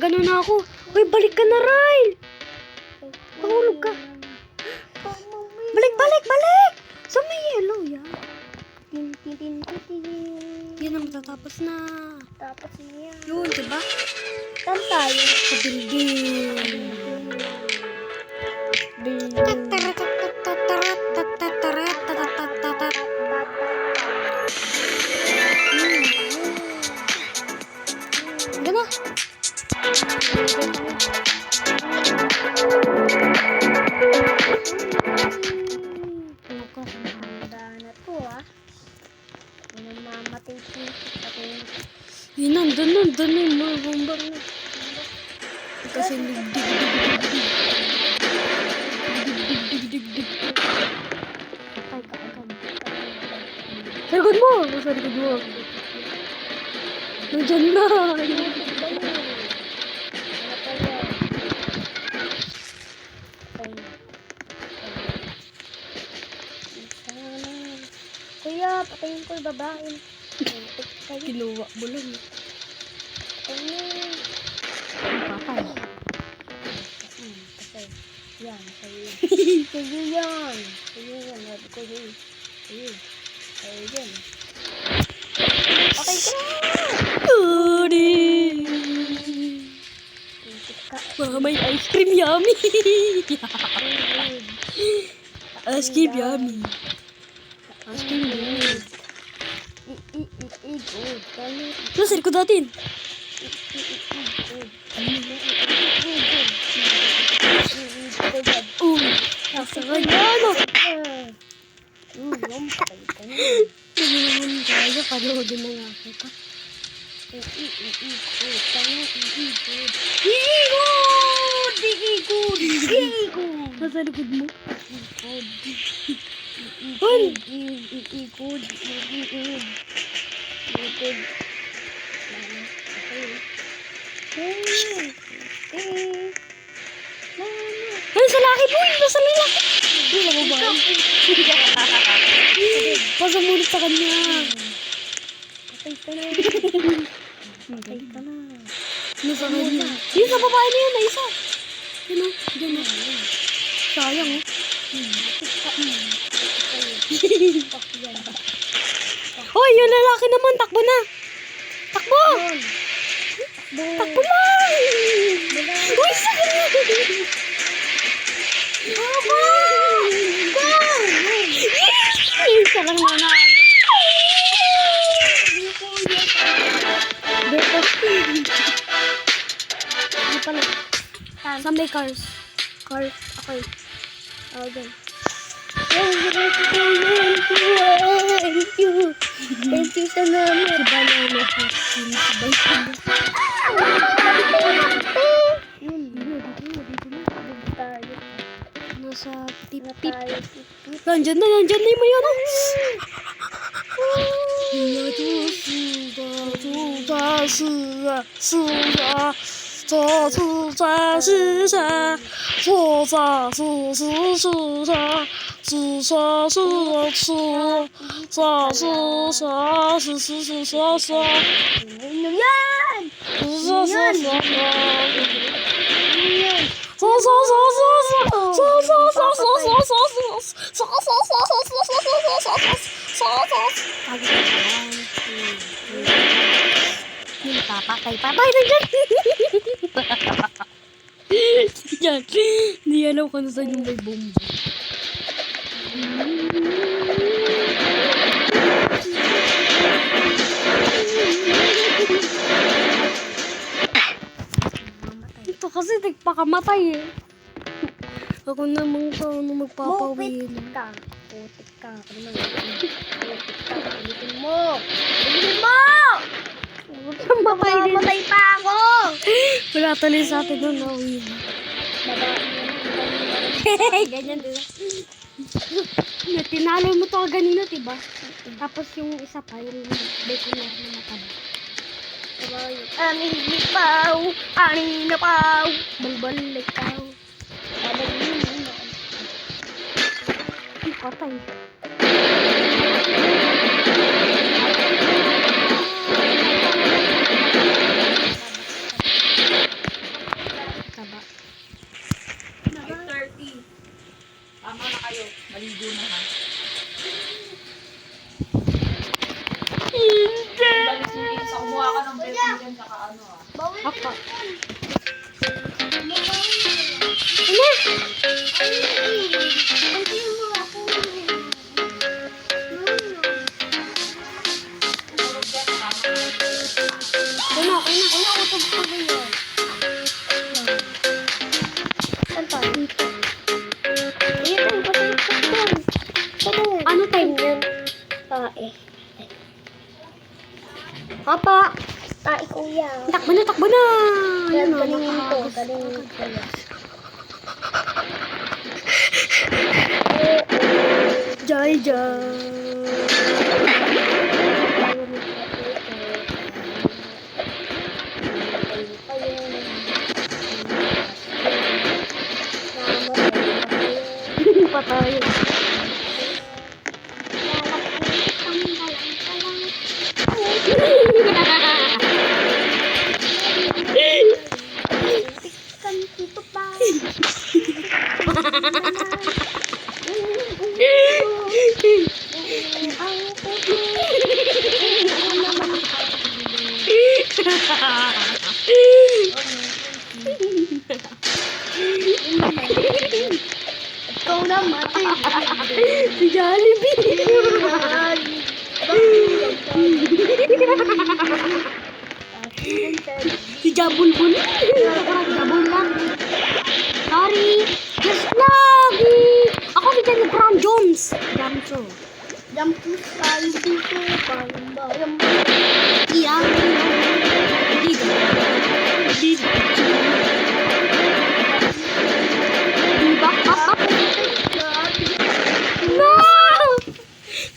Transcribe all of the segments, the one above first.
Nagano na ako. Uy, balik ka na, Ryle! Mahulog ka. Balik, balik, balik! Sa may yellow, yan. Yan ang matatapos na. Tapos niya. Yun, diba? Saan tayo? Sa building. Gana. Handa na to ah. Namamatay po. Yun, nandun na yung mga bombang na. Kasi dig. Patay ka agad. Sa likod mo! Sa likod mo. Nandyan na. Kuya, patayin ko yung babae. Kinuha mo lang. Ano? Patay. Patay. Yan, sa'yo. Sa'yo yan. Sa'yo yan. Sabi ko sa'yo. Sa'yo. Sa'yo yan. Patay ka! May ice cream yummy. Ice cream yummy. Ice cream yummy. Nasa likod natin. Nasa kanya, ano? Hindi naman kaya, panoodin na nga kita. Iikod! Nasa likod mo. Ay, sa laki po! Nasa lalaki! Hindi lang ba? Pasamulit sa kanya. Patay ka na. Patay ka na. Nasa kanya. Yun, sa babae na yun, na isa. Yun o, dyan o. Sayang o. Hoy, yung lalaki naman, takbo na. Takbo! Takbo lang! Uy, sa kanya! Go! Isa lang na Hindi pala. Saan may cars? Cars. Okay. Oh, dyan. Thank you sa namin. Si Banana sinisibay ko na. Yun. Dito tayo. Nasa tip-tip. Tayo. Nandyan na yung may ano. Ano yan? Papatay na dyan. Yan. Hindi alam kung saan yung may bomba. Ito kasi nagpakamatay eh. Ako namang magpapawin. Putik ka. Ano naman? Putik ka. Ulitin mo. Mamatay pa ako. Wala tuloy sa atin doon. Nawin. Ganyan din. Tinalo mo to ganina, diba? Tapos yung isa pa, yung bacon na mataba. Aning lipaw. Aning napaw. Balbalik ka. Patay. Apa. Ano? Ano time yan? Apa? Tae kuya. Takbo na, takbo na! Ayun, Galing to. nakakagos. Galing kuya. Jai Jai. Patay. Ikaw naman. Si Jollibee. Si Jabulbul. Jabul lang. Sorry. Just lagi. Ako si Lebron Jones. Jamso. Jampus tayo dito. Parang Iyang. Dito. Dito. Diba? No!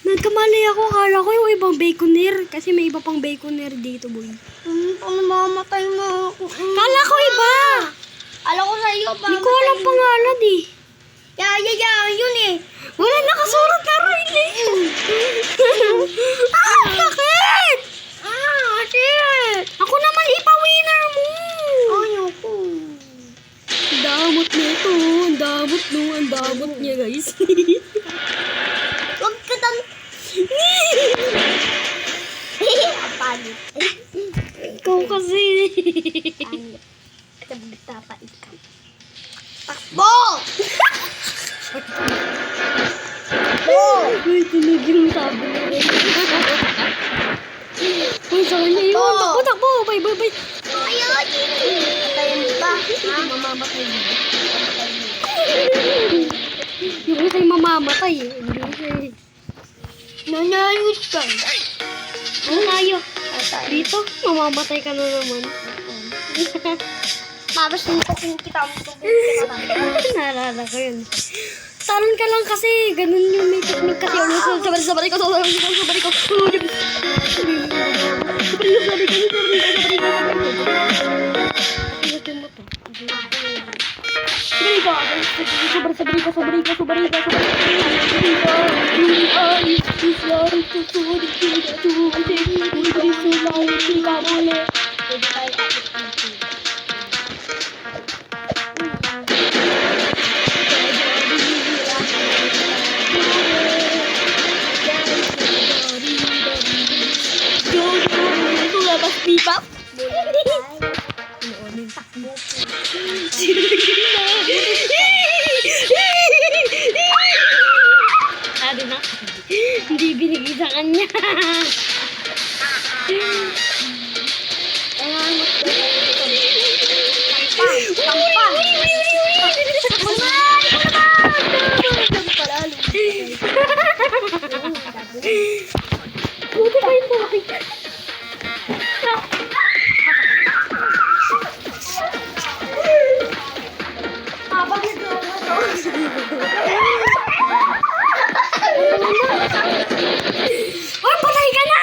Nagkamali ako. Kala ko yung ibang baconer. Kasi may iba pang baconer dito, boy. Kung mamamatay mo ako. Kala ko iba. Alam ko sa iyo. Hindi ko alam pangalan eh. Yun eh. Wala nakasulat na Riley. Bakit? Shit. Ako naman ipa-winner mo. Ayoko. Damot nito. Ang damot no. Ang damot niya, guys. Huwag ka tang... Ang palit. Ikaw kasi. Tabagtapa ikaw. Takbo! Uy, tunog yung sabi niya. Uy, sa kanya yun. Takbo, takbo. Bye, bye, bye. Ayaw! Patayin pa. Mamamatay mo. Yung isa yung mamamatay eh. Hindi siya eh. Nanayos ka. Ano tayo? Dito, mamamatay ka na naman. Tapos nito kita mo. Naalala ko yun. Talon ka lang kasi. Ganun yung may technique kasi. Sabari ko. Bebop. Ano na? Hindi binigay sa kanya. Buti pa yung buti. Ay, patay ka na!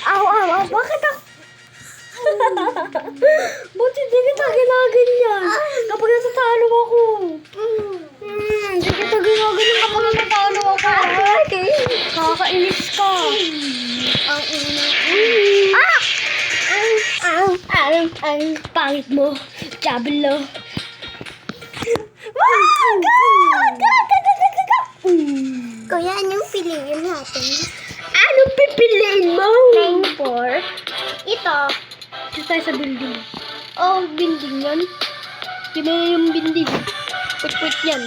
Aw, bakit ako? Buti di kita ginaganyan kapag nasa talo ako. Di kita ginaganyan kapag nasa talo ako. Okay. Kakainis ka. Ang ina. Ang pangit mo, Diablo. Kuya, anong piliin natin? Anong pipiliin mo? 9-4. Ito. Dito tayo sa building. Oh, binding yan. Sino yung building? Put yan.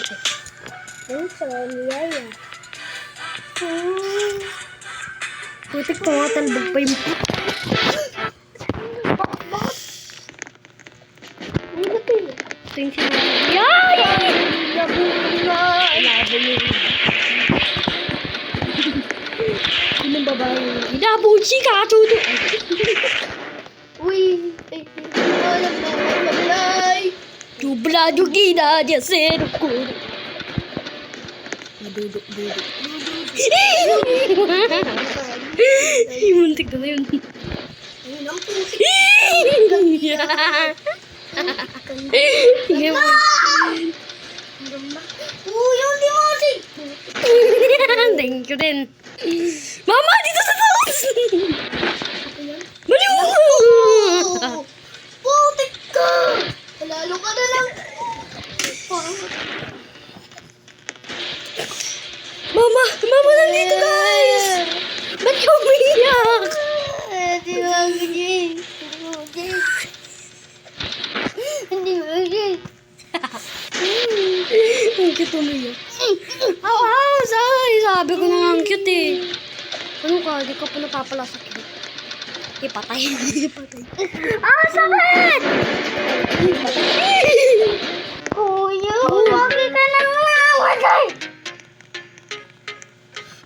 Ang sorry, yan. Putik pa nga talbog pa yung put. Ano ba ito yun? Ito yung sinabi. Yay! Labo na. Labo mo yun. Yun ang babae. Inabon si Katudo. Uy. Alam na, maglay. Dublado gina dia zero ko. Madudok. Muntik na yun. Ayun ang pusik. Sige mo. Uy, yung limasi. Thank you din. Mama, dito sa taas! Baliw! Oh, putik ka. Lalo ka na lang. Mama, nandito guys! Ba't ka umiyak? Hindi ba ganyan? Hindi ba ganyan? Ang cute umiyak. Sabi ko na nga ang cute eh. Ano ka, di ka pa napapalasak yun. Ipatay. Sakit! Kuya, umami ka na mamatay.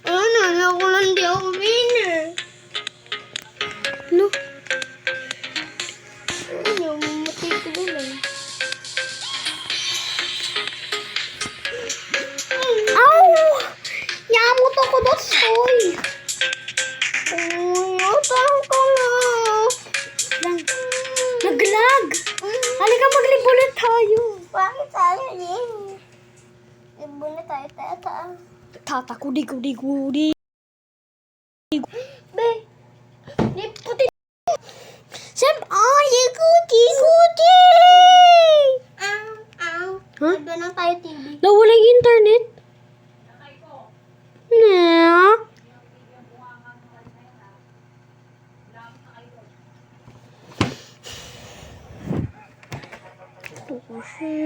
Ano ko lang di ako winner. Ano? Ano, mamatay ko na lang. Ow! Nyamot ako doon, Kuya, saan ka na? Naglag! Halika maglibulit tayo. Bakit tayo din? Ibo na tayo, tata. Tata, kudi. Be, di puti. Sam, kudi! Huh? Iba na tayo TV. Nawala yung internet? Na? Ito kasi.